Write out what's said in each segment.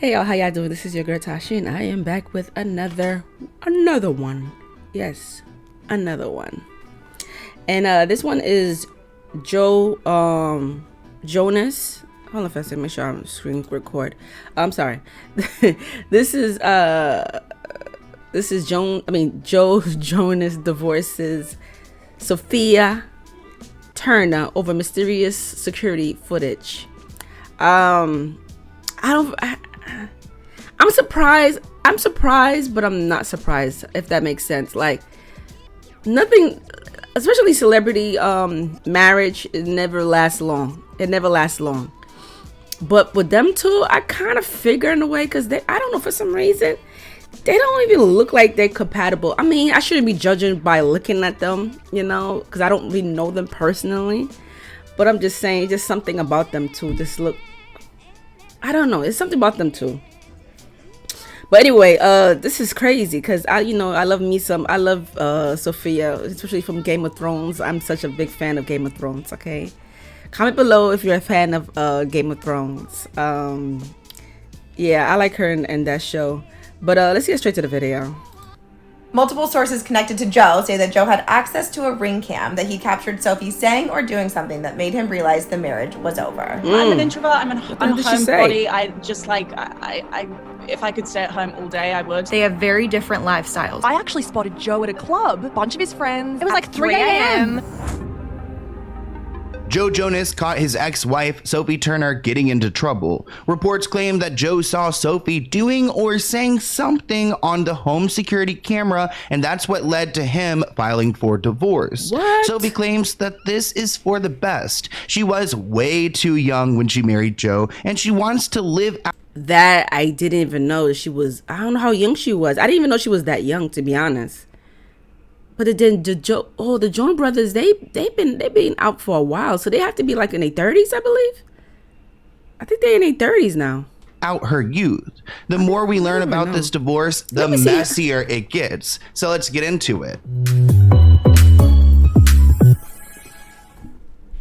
Hey y'all, how y'all doing? This is your girl Tysheen. I am back with another one. Yes, another one. And this one is Jonas. Hold on for a second, make sure I'm screen record. I'm sorry. This is Joe Jonas divorces Sophie Turner over mysterious security footage. I'm surprised, but I'm not surprised, if that makes sense. Like, nothing, especially celebrity marriage, it never lasts long. But with them two, I kind of figure in a way, because I don't know, for some reason, they don't even look like they're compatible. I mean, I shouldn't be judging by looking at them, you know, because I don't really know them personally. But I'm just saying, just something about them two just look, I don't know, it's something about them too. But anyway, this is crazy because I love Sophia, especially from Game of Thrones. I'm such a big fan of Game of Thrones. Okay, comment below if you're a fan of Game of Thrones. Yeah, I like her in that show. But let's get straight to the video. Multiple sources connected to Joe say that Joe had access to a ring cam that he captured Sophie saying or doing something that made him realize the marriage was over. I'm an introvert. I'm a homebody. I just if I could stay at home all day, I would. They have very different lifestyles. I actually spotted Joe at a club. A bunch of his friends. It was like 3 a.m. Joe Jonas caught his ex-wife, Sophie Turner, getting into trouble. Reports claim that Joe saw Sophie doing or saying something on the home security camera, and that's what led to him filing for divorce. What? Sophie claims that this is for the best. She was way too young when she married Joe, and she wants to live out. That I didn't even know she was. I don't know how young she was. I didn't even know she was that young, to be honest. But the Jonas brothers, they've been out for a while, so they have to be like in their 30s, I believe. I think they're in their 30s now. Out her youth. The more we learn about this divorce, the messier it gets. So let's get into it.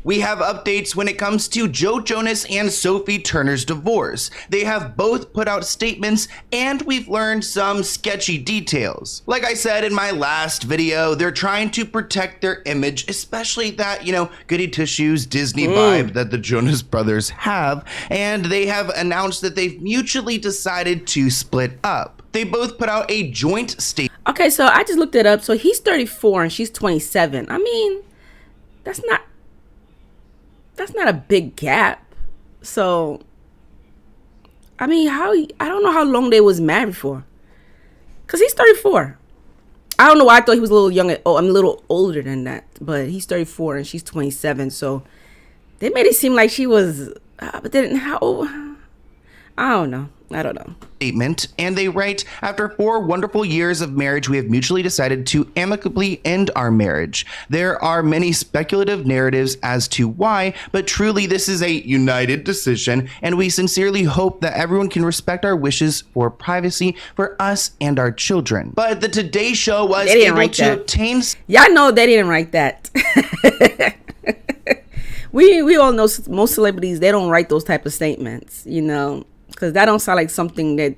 We have updates when it comes to Joe Jonas and Sophie Turner's divorce. They have both put out statements, and we've learned some sketchy details. Like I said in my last video, they're trying to protect their image, especially that, goody two-shoes Disney vibe that the Jonas brothers have, and they have announced that they've mutually decided to split up. They both put out a joint statement. Okay, so I just looked it up. So he's 34 and she's 27. I mean, that's not a big gap. So I mean, I don't know how long they was married for, because he's 34. I don't know why I thought he was a little younger. Oh, I'm a little older than that, but he's 34 and she's 27. So they made it seem like she was but then how old? I don't know. Statement, and they write, after 4 wonderful years of marriage, we have mutually decided to amicably end our marriage. There are many speculative narratives as to why, but truly this is a united decision, and we sincerely hope that everyone can respect our wishes for privacy for us and our children. But the Today Show was able to obtain... Y'all know they didn't write that. we all know most celebrities, they don't write those type of statements, because that don't sound like something that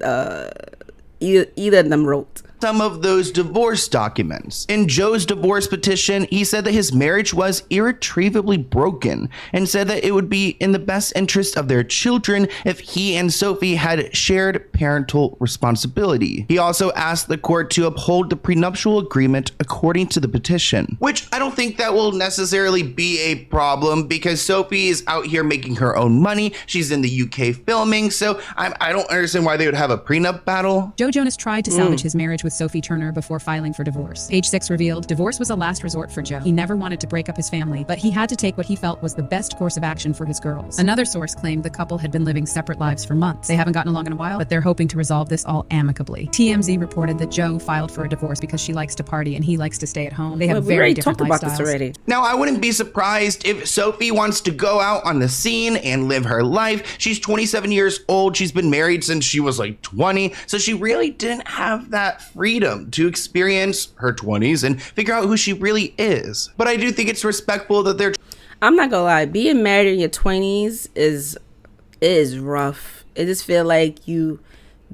either of them wrote. Some of those divorce documents. In Joe's divorce petition, he said that his marriage was irretrievably broken and said that it would be in the best interest of their children if he and Sophie had shared parental responsibility. He also asked the court to uphold the prenuptial agreement according to the petition, which I don't think that will necessarily be a problem because Sophie is out here making her own money. She's in the UK filming, so I don't understand why they would have a prenup battle. Joe Jonas tried to salvage his marriage with Sophie Turner before filing for divorce. Page 6 revealed, divorce was a last resort for Joe. He never wanted to break up his family, but he had to take what he felt was the best course of action for his girls. Another source claimed the couple had been living separate lives for months. They haven't gotten along in a while, but they're hoping to resolve this all amicably. TMZ reported that Joe filed for a divorce because she likes to party and he likes to stay at home. They have very different lifestyles. About this already. Now, I wouldn't be surprised if Sophie wants to go out on the scene and live her life. She's 27 years old. She's been married since she was like 20, so she really didn't have that freedom to experience her 20s and figure out who she really is. But I do think it's respectful that they're... I'm not gonna lie, being married in your 20s is rough. It just feel like you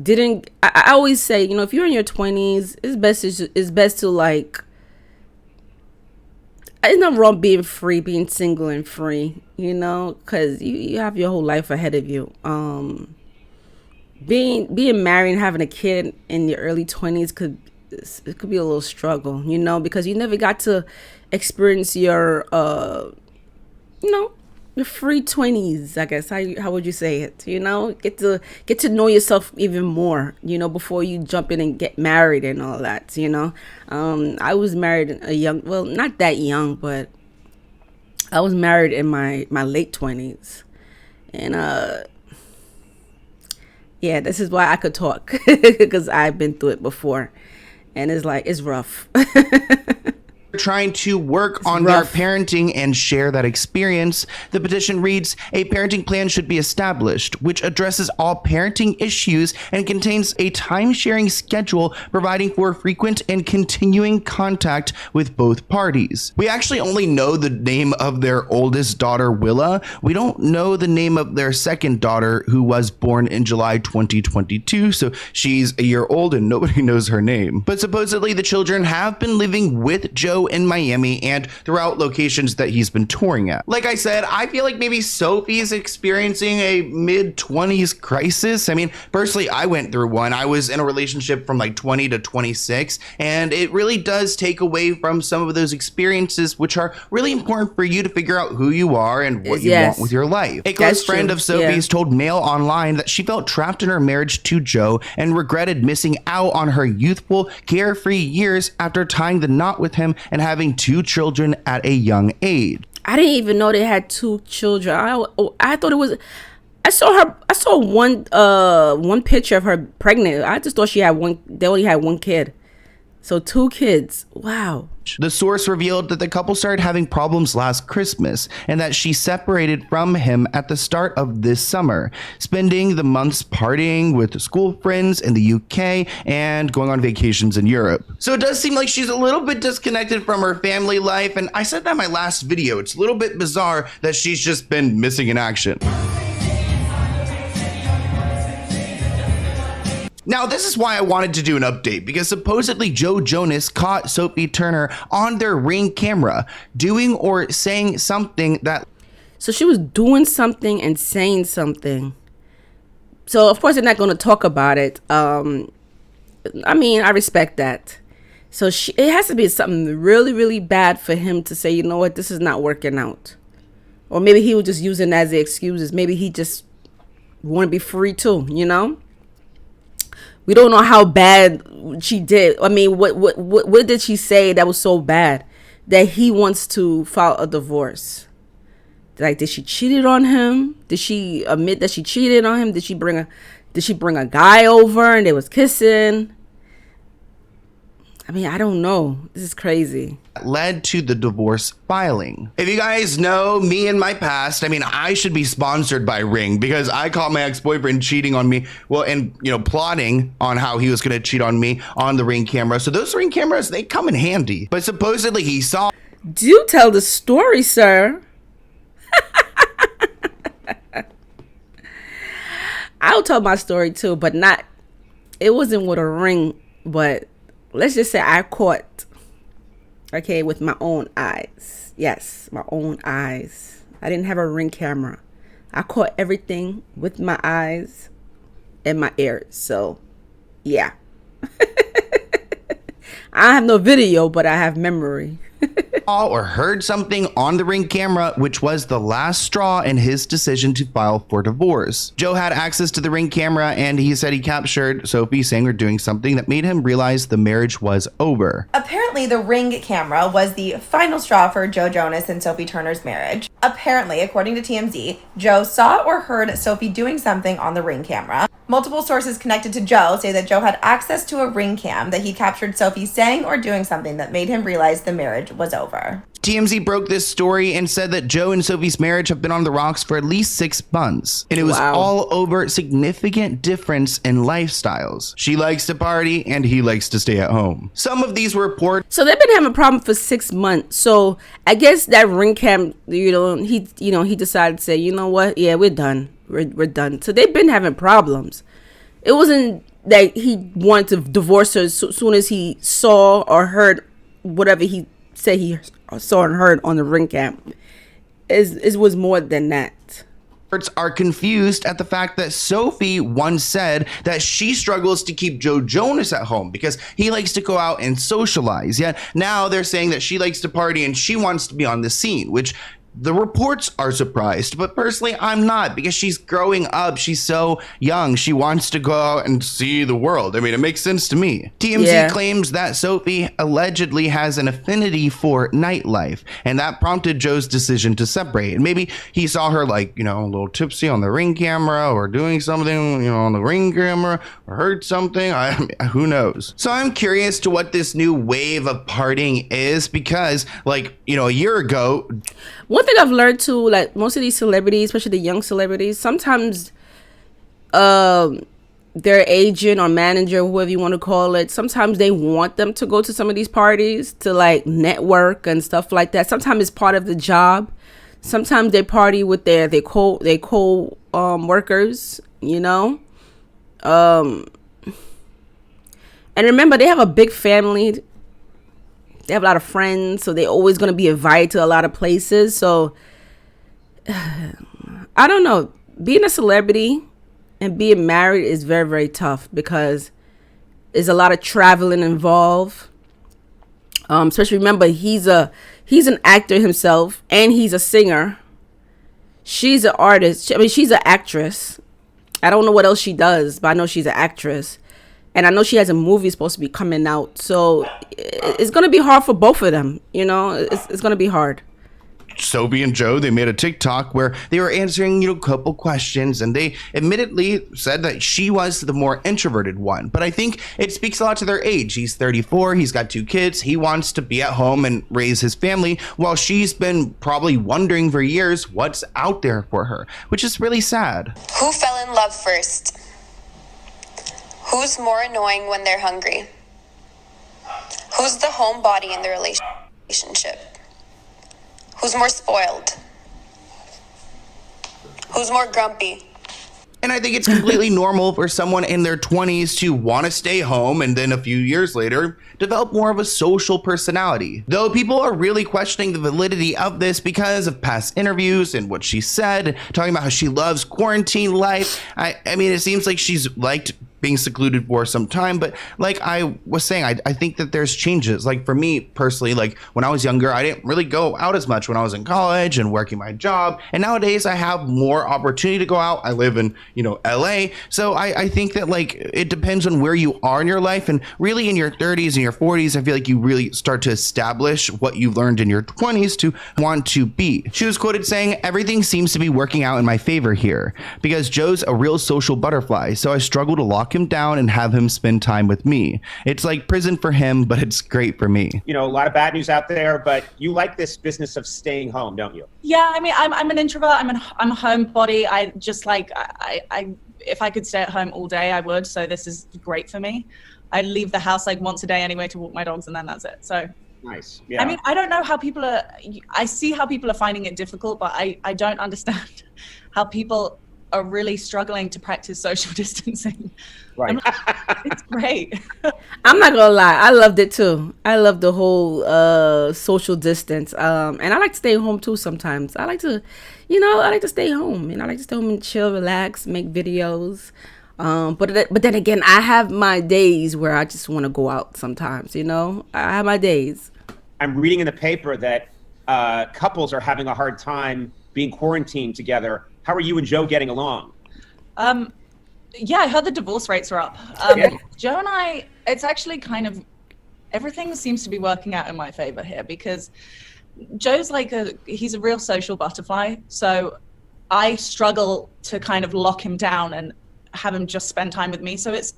didn't. I always say, you know, if you're in your 20s, it's best to like. It's not wrong being free, being single and free, you know, because you have your whole life ahead of you. Being married and having a kid in your early 20s could be a little struggle, you know, because you never got to experience your you know, your free 20s, I guess. How would you say it? You know, get to know yourself even more, you know, before you jump in and get married and all that, you know. I was married well, not that young, but I was married in my late 20s. And yeah, this is why I could talk, because I've been through it before. And it's rough. Trying to work on their parenting and share that experience. The petition reads, a parenting plan should be established, which addresses all parenting issues and contains a time-sharing schedule providing for frequent and continuing contact with both parties. We actually only know the name of their oldest daughter, Willa. We don't know the name of their second daughter, who was born in July 2022, so she's a year old and nobody knows her name. But supposedly the children have been living with Joe in Miami and throughout locations that he's been touring at. Like I said, I feel like maybe Sophie's experiencing a mid-20s crisis. I mean, personally, I went through one. I was in a relationship from like 20 to 26, and it really does take away from some of those experiences, which are really important for you to figure out who you are and what you want with your life. A close friend of Sophie's told Mail Online that she felt trapped in her marriage to Joe and regretted missing out on her youthful, carefree years after tying the knot with him and having 2 children at a young age. I didn't even know they had 2 children. I thought it was. I saw one picture of her pregnant. I just thought she had one. They only had 1 kid. So 2 kids. Wow. The source revealed that the couple started having problems last Christmas and that she separated from him at the start of this summer, spending the months partying with school friends in the UK and going on vacations in Europe. So it does seem like she's a little bit disconnected from her family life, and I said that in my last video. It's a little bit bizarre that she's just been missing in action. Now, this is why I wanted to do an update, because supposedly Joe Jonas caught Sophie Turner on their Ring camera doing or saying something that... So she was doing something and saying something. So, of course, they're not going to talk about it. I mean, I respect that. So it has to be something really, really bad for him to say, you know what, this is not working out. Or maybe he was just using it as the excuses. Maybe he just want to be free too, you know? We don't know how bad she did. I mean, what did she say that was so bad that he wants to file a divorce? Like, did she cheated on him? Did she admit that she cheated on him? Did she bring a guy over and they was kissing? I mean, I don't know. This is crazy. Led to the divorce filing. If you guys know me and my past, I mean, I should be sponsored by Ring because I caught my ex-boyfriend cheating on me. Well, and, you know, plotting on how he was going to cheat on me on the Ring camera. So those Ring cameras, they come in handy. But supposedly he saw... Do tell the story, sir. I'll tell my story too, but not... It wasn't with a ring, but... Let's just say I caught, okay, with my own eyes. Yes, my own eyes. I didn't have a Ring camera. I caught everything with my eyes and my ears. So, yeah. I have no video, but I have memory. or heard something on the Ring camera, which was the last straw in his decision to file for divorce. Joe had access to the Ring camera, and he said he captured Sophie saying or doing something that made him realize the marriage was over. Apparently, the Ring camera was the final straw for Joe Jonas and Sophie Turner's marriage. Apparently, according to TMZ, Joe saw or heard Sophie doing something on the Ring camera. Multiple sources connected to Joe say that Joe had access to a Ring cam that he captured Sophie saying or doing something that made him realize the marriage was over. TMZ broke this story and said that Joe and Sophie's marriage have been on the rocks for at least 6 months. And it was all over significant difference in lifestyles. She likes to party and he likes to stay at home. Some of these were reports. So they've been having a problem for 6 months. So I guess that Ring cam, he decided to say, you know what? Yeah, we're done. We're done. So they've been having problems. It wasn't that he wanted to divorce her as soon as he saw or heard whatever he said he saw and heard on the ring camp. It was more than that. Are confused at the fact that Sophie once said that she struggles to keep Joe Jonas at home because he likes to go out and socialize. Yet now they're saying that she likes to party and she wants to be on the scene, which the reports are surprised, but personally I'm not, because she's growing up. She's so young. She wants to go out and see the world. I mean, it makes sense to me. TMZ claims that Sophie allegedly has an affinity for nightlife, and that prompted Joe's decision to separate. And maybe he saw her like, you know, a little tipsy on the ring camera or doing something, you know, on the ring camera, or heard something. Who knows? So I'm curious to what this new wave of partying is, because like, you know, a year ago, one thing I've learned too, like most of these celebrities, especially the young celebrities, sometimes their agent or manager, whoever you want to call it, sometimes they want them to go to some of these parties to like network and stuff like that. Sometimes it's part of the job. Sometimes they party with their co workers, you know. And remember, they have a big family. They have a lot of friends, so they're always going to be invited to a lot of places. So, I don't know. Being a celebrity and being married is very, very tough because there's a lot of traveling involved. Especially, remember, he's an actor himself, and he's a singer. She's an artist. I mean, she's an actress. I don't know what else she does, but I know she's an actress. And I know she has a movie supposed to be coming out. So it's going to be hard for both of them. You know, it's going to be hard. Sophie and Joe, they made a TikTok where they were answering, you know, a couple questions, and they admittedly said that she was the more introverted one. But I think it speaks a lot to their age. He's 34. He's got 2 kids. He wants to be at home and raise his family, while she's been probably wondering for years what's out there for her, which is really sad. Who fell in love first? Who's more annoying when they're hungry? Who's the homebody in the relationship? Who's more spoiled? Who's more grumpy? And I think it's completely normal for someone in their 20s to want to stay home and then a few years later develop more of a social personality. Though people are really questioning the validity of this because of past interviews and what she said, talking about how she loves quarantine life. I mean, it seems like she's liked being secluded for some time, but like I was saying, I think that there's changes. Like for me personally, like when I was younger, I didn't really go out as much when I was in college and working my job, and nowadays I have more opportunity to go out. I live in, you know, LA, so I think that like it depends on where you are in your life, and really in your 30s and your 40s, I feel like you really start to establish what you've learned in your 20s to want to be. She was quoted saying, "Everything seems to be working out in my favor here because Joe's a real social butterfly, so I struggle to lock him down and have him spend time with me. It's like prison for him, but it's great for me." You know, a lot of bad news out there, but you like this business of staying home, don't you? Yeah, I mean, I'm an introvert. I'm a homebody. I just like, I if I could stay at home all day, I would. So this is great for me. I leave the house like once a day anyway to walk my dogs, and then that's it. So nice. Yeah. I mean, I don't know how people are. I see how people are finding it difficult, but I don't understand how people are really struggling to practice social distancing. Right. It's great. I'm not gonna lie, I loved it too. I love the whole social distance. And I like to stay home too sometimes. I like to stay home. I like to stay home and chill, relax, make videos. But then again, I have my days where I just want to go out sometimes, you know? I have my days. I'm reading in the paper that couples are having a hard time being quarantined together. How are you and Joe getting along? Yeah, I heard the divorce rates are up. Joe and I, it's actually kind of, everything seems to be working out in my favor here, because Joe's like he's a real social butterfly. So I struggle to kind of lock him down and have him just spend time with me. So it's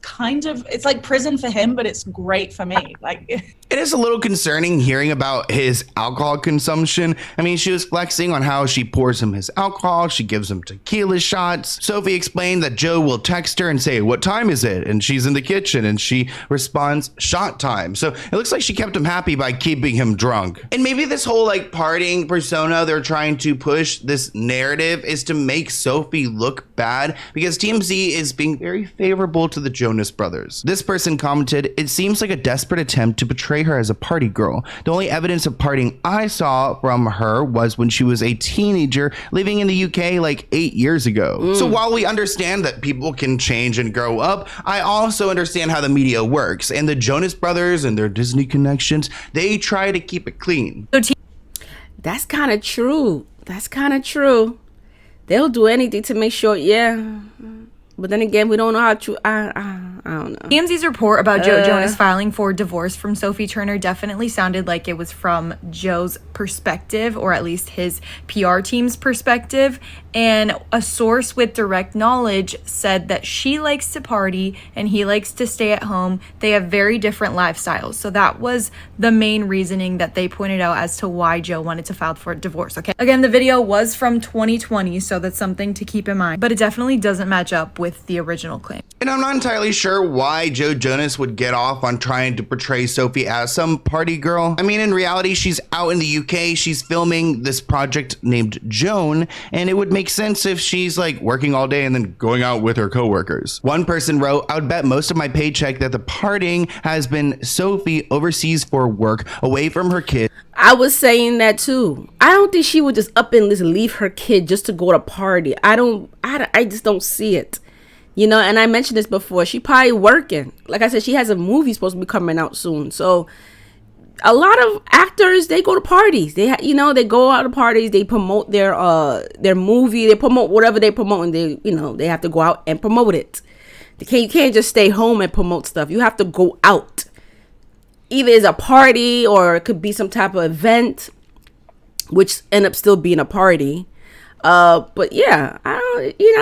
like prison for him, but it's great for me. Like, It is a little concerning hearing about his alcohol consumption. I mean, she was flexing on how she pours him his alcohol. She gives him tequila shots. Sophie explained that Joe will text her and say, "What time is it?" And she's in the kitchen and she responds, "Shot time." So it looks like she kept him happy by keeping him drunk. And maybe this whole like partying persona they're trying to push, this narrative, is to make Sophie look bad because TMZ is being very favorable to the Jonas brothers. This person commented, "It seems like a desperate attempt to portray her as a party girl. The only evidence of partying I saw from her was when she was a teenager living in the UK like 8 years ago." So while we understand that people can change and grow up, I also understand how the media works, and the Jonas brothers and their Disney connections, they try to keep it clean. That's kind of true. That's kind of true. They'll do anything to make sure, yeah. But then again, we don't know how true. I don't know. TMZ's report about Joe Jonas filing for divorce from Sophie Turner definitely sounded like it was from Joe's perspective, or at least his PR team's perspective. And a source with direct knowledge said that she likes to party and he likes to stay at home. They have very different lifestyles. So that was the main reasoning that they pointed out as to why Joe wanted to file for divorce. Okay. Again, the video was from 2020, so that's something to keep in mind. But it definitely doesn't match up with the original claim. And I'm not entirely sure why Joe Jonas would get off on trying to portray Sophie as some party girl. I mean, in reality, she's out in the UK. She's filming this project named Joan, and it would make sense if she's like working all day and then going out with her coworkers. One person wrote, "I would bet most of my paycheck that the partying has been Sophie overseas for work, away from her kid." I was saying that too. I don't think she would just up and just leave her kid just to go to party. I just don't see it. You know, and I mentioned this before. She probably working. Like I said, she has a movie supposed to be coming out soon. So a lot of actors, they go to parties. They they go out to parties. They promote their movie. They promote whatever they promote, and they have to go out and promote it. You can't just stay home and promote stuff. You have to go out. Either it's a party or it could be some type of event, which end up still being a party. But yeah,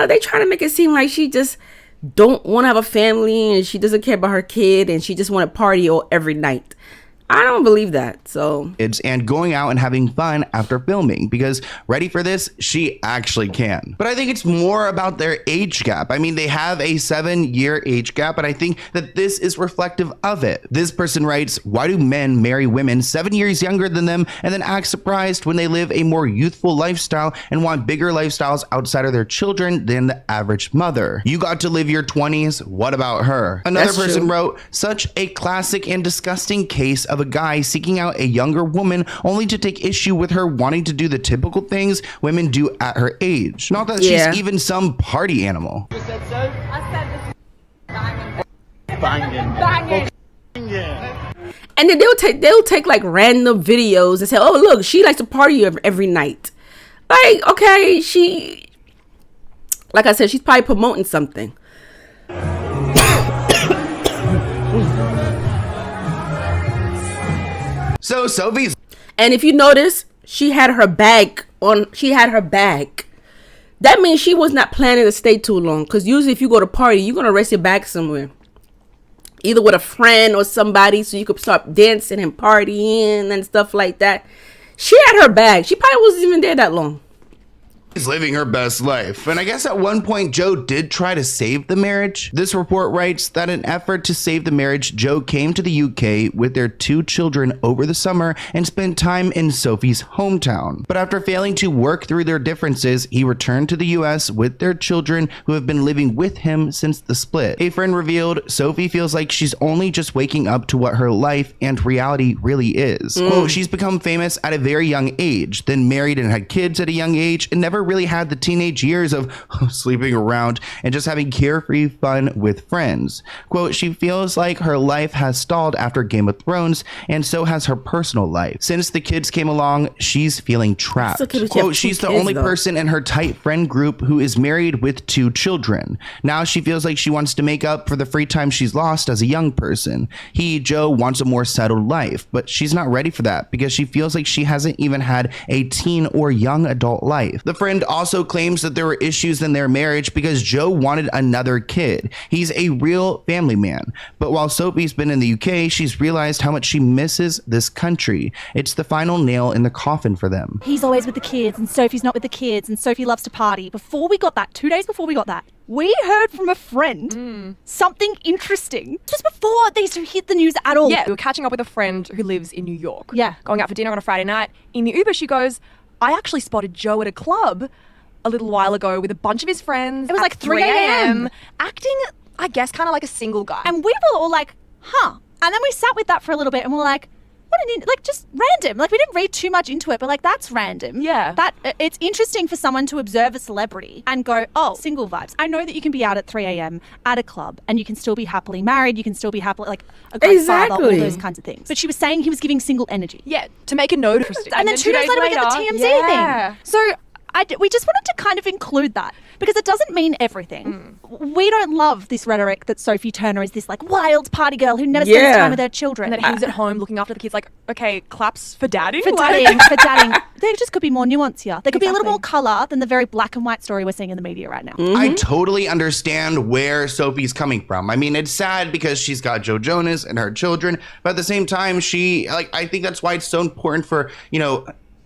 they try to make it seem like she just don't want to have a family and she doesn't care about her kid and she just want to party every night. I don't believe that. So and going out and having fun after filming, because ready for this, she actually can. But I think it's more about their age gap. I mean, they have a 7-year age gap, but I think that this is reflective of it. This person writes, "Why do men marry women 7 years younger than them and then act surprised when they live a more youthful lifestyle and want bigger lifestyles outside of their children than the average mother? You got to live your 20s. What about her?" Another person wrote, "Such a classic and disgusting case of a guy seeking out a younger woman only to take issue with her wanting to do the typical things women do at her age. Not that she's even some party animal." And then they'll take like random videos and say, "Oh, look, she likes to party every night." Like, okay, like I said, she's probably promoting something. So Sophie's, and if you notice, she had her bag on. She had her bag. That means she was not planning to stay too long. Because usually, if you go to party, you're gonna rest your bag somewhere, either with a friend or somebody, so you could start dancing and partying and stuff like that. She had her bag. She probably wasn't even there that long. She's living her best life. And I guess at one point, Joe did try to save the marriage. This report writes that in an effort to save the marriage, Joe came to the UK with their 2 children over the summer and spent time in Sophie's hometown. But after failing to work through their differences, he returned to the US with their children who have been living with him since the split. A friend revealed Sophie feels like she's only just waking up to what her life and reality really is. Quote, "She's become famous at a very young age, then married and had kids at a young age, and never really had the teenage years of sleeping around and just having carefree fun with friends." Quote, "She feels like her life has stalled after Game of Thrones, and so has her personal life. Since the kids came along, she's feeling trapped." Quote, "She's the only person in her tight friend group who is married with 2 children. Now she feels like she wants to make up for the free time she's lost as a young person. Joe, wants a more settled life, but she's not ready for that because she feels like she hasn't even had a teen or young adult life." The friend friend also claims that there were issues in their marriage because Joe wanted another kid. He's a real family man. But while Sophie's been in the UK, she's realized how much she misses this country. It's the final nail in the coffin for them. He's always with the kids and Sophie's not with the kids and Sophie loves to party. Before we got that, 2 days before we got that, we heard from a friend something interesting just before these two hit the news at all. Yeah, we were catching up with a friend who lives in New York. Yeah. Going out for dinner on a Friday night. In the Uber, she goes, I actually spotted Joe at a club a little while ago with a bunch of his friends. It was like 3 a.m. Acting, I guess, kind of like a single guy. And we were all like, huh. And then we sat with that for a little bit and we were like, just random. Like, we didn't read too much into it, but like, that's random. Yeah. It's interesting for someone to observe a celebrity and go, oh, single vibes. I know that you can be out at 3 a.m. at a club and you can still be happily married. You can still be happily, like, a great father, all those kinds of things. But she was saying he was giving single energy. Yeah, to make a note. And then 2 days later, we get the TMZ thing. So we just wanted to kind of include that because it doesn't mean everything. We don't love this rhetoric that Sophie Turner is this like wild party girl who never spends time with her children. And that he's at home looking after the kids like, okay, claps for dadding? For dadding. There just could be more nuance here. There could be a little more colour than the very black and white story we're seeing in the media right now. I totally understand where Sophie's coming from. I mean, it's sad because she's got Joe Jonas and her children, but at the same time, I think that's why it's so important for,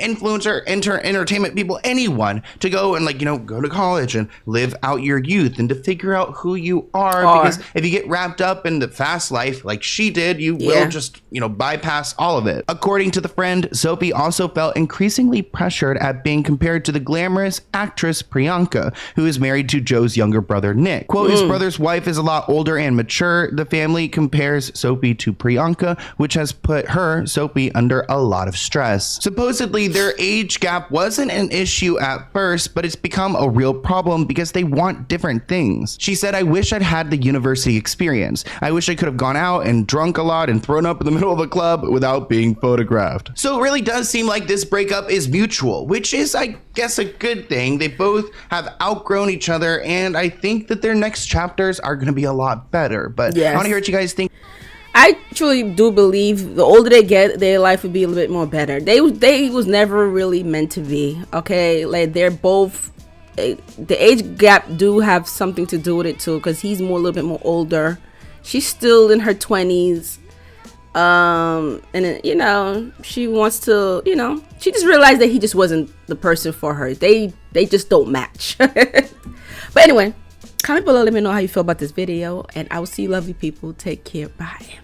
influencer, entertainment people, anyone to go and go to college and live out your youth and to figure out who you are. Because if you get wrapped up in the fast life like she did, you will just, bypass all of it. According to the friend, Sophie also felt increasingly pressured at being compared to the glamorous actress Priyanka, who is married to Joe's younger brother, Nick. Quote, his brother's wife is a lot older and mature. The family compares Sophie to Priyanka, which has put Sophie, under a lot of stress. Supposedly, their age gap wasn't an issue at first, but it's become a real problem because they want different things. She said, I wish I'd had the university experience. I wish I could have gone out and drunk a lot and thrown up in the middle of a club without being photographed. So it really does seem like this breakup is mutual, which is, I guess, a good thing. They both have outgrown each other, and I think that their next chapters are going to be a lot better. But I want to hear what you guys think. I truly do believe the older they get, their life would be a little bit more better. They was never really meant to be. Okay, like they're both. The age gap do have something to do with it too, because he's a little bit more older. She's still in her 20s, and she wants to. She just realized that he just wasn't the person for her. They just don't match. But anyway, comment below. Let me know how you feel about this video, and I will see you, lovely people. Take care. Bye.